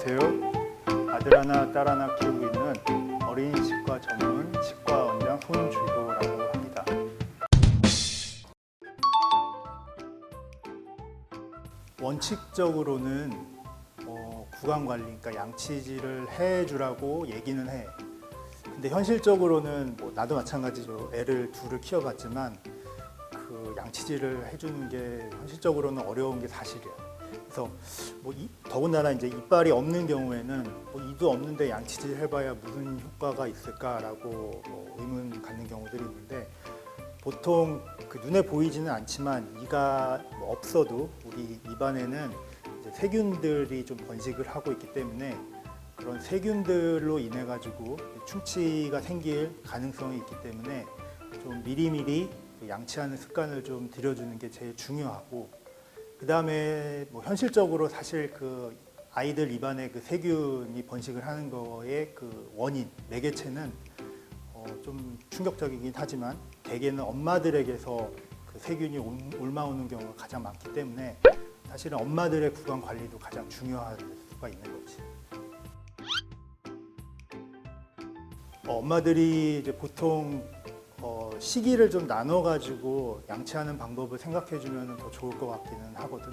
안녕하세요. 아들 하나, 딸 하나 키우고 있는 어린이 치과 전문 치과 원장 손주효라고 합니다. 원칙적으로는 구강 관리, 그러니까 양치질을 해주라고 얘기는 해. 근데 현실적으로는 나도 마찬가지로 애를 둘을 키워봤지만 그 양치질을 해주는 게 현실적으로는 어려운 게 사실이야. 그래서 더군다나 이제 이빨이 없는 경우에는 이도 없는데 양치질 해봐야 무슨 효과가 있을까라고 의문 갖는 경우들이 있는데, 보통 그 눈에 보이지는 않지만 이가 없어도 우리 입안에는 이제 세균들이 좀 번식을 하고 있기 때문에 그런 세균들로 인해 가지고 충치가 생길 가능성이 있기 때문에 좀 미리미리 양치하는 습관을 좀 들여주는 게 제일 중요하고, 그 다음에 현실적으로 사실 그 아이들 입안에 그 세균이 번식을 하는 거의 그 원인, 매개체는 좀 충격적이긴 하지만 대개는 엄마들에게서 그 세균이 옮아오는 경우가 가장 많기 때문에 사실은 엄마들의 구강 관리도 가장 중요할 수가 있는 거지. 엄마들이 이제 보통 시기를 좀 나눠가지고 양치하는 방법을 생각해주면 더 좋을 것 같기는 하거든.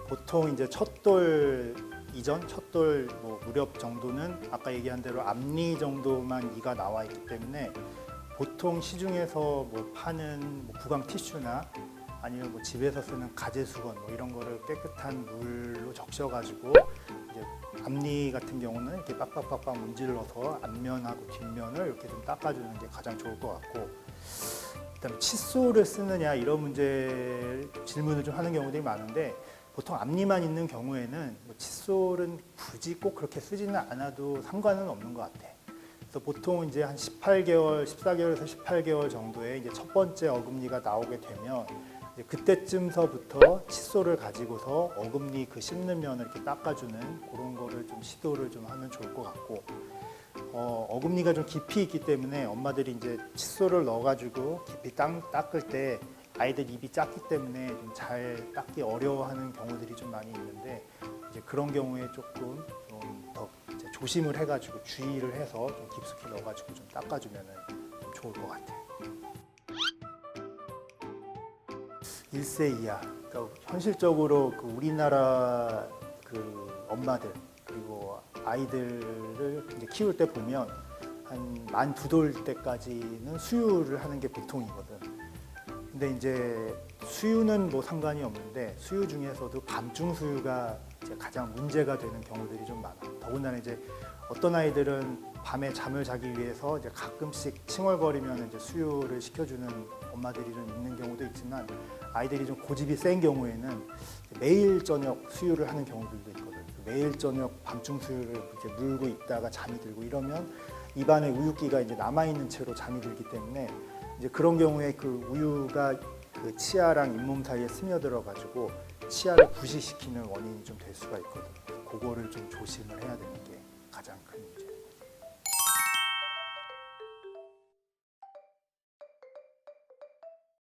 보통 이제 첫돌 이전, 첫돌 무렵 정도는 아까 얘기한 대로 앞니 정도만 이가 나와 있기 때문에 보통 시중에서 파는 구강 티슈나 아니면 집에서 쓰는 가제수건 이런 거를 깨끗한 물로 적셔가지고 이제 앞니 같은 경우는 이렇게 빡빡빡빡 문질러서 앞면하고 뒷면을 이렇게 좀 닦아주는 게 가장 좋을 것 같고, 그다음에 칫솔을 쓰느냐 이런 질문을 좀 하는 경우들이 많은데, 보통 앞니만 있는 경우에는 칫솔은 굳이 꼭 그렇게 쓰지는 않아도 상관은 없는 것 같아. 그래서 보통 이제 한 18개월, 14개월에서 18개월 정도에 이제 첫 번째 어금니가 나오게 되면 이제 그때쯤서부터 칫솔을 가지고서 어금니 그 씹는 면을 이렇게 닦아주는 그런 거를 좀 시도를 좀 하면 좋을 것 같고, 어금니가 좀 깊이 있기 때문에 엄마들이 이제 칫솔을 넣어가지고 깊이 닦을 때 아이들 입이 작기 때문에 좀 잘 닦기 어려워하는 경우들이 좀 많이 있는데, 이제 그런 경우에 조금 좀 더 조심을 해가지고 주의를 해서 좀 깊숙이 넣어가지고 좀 닦아주면 좀 좋을 것 같아. 1세 이하, 그러니까 현실적으로 그 우리나라 그 엄마들 그리고 아이들을 이제 키울 때 보면 한 만 두 돌 때까지는 수유를 하는 게 보통이거든. 근데 이제 수유는 상관이 없는데 수유 중에서도 밤중 수유가 이제 가장 문제가 되는 경우들이 좀 많아. 더군다나 이제 어떤 아이들은 밤에 잠을 자기 위해서 이제 가끔씩 칭얼거리면 이제 수유를 시켜주는 엄마들이 좀 있는 경우도 있지만, 아이들이 좀 고집이 센 경우에는 매일 저녁 수유를 하는 경우들도 있거든. 매일 저녁 밤중 수유를 이렇게 물고 있다가 잠이 들고 이러면 입안에 우유기가 이제 남아 있는 채로 잠이 들기 때문에 이제 그런 경우에 그 우유가 그 치아랑 잇몸 사이에 스며들어 가지고 치아를 부식시키는 원인이 좀 될 수가 있거든. 그거를 좀 조심을 해야 되는 게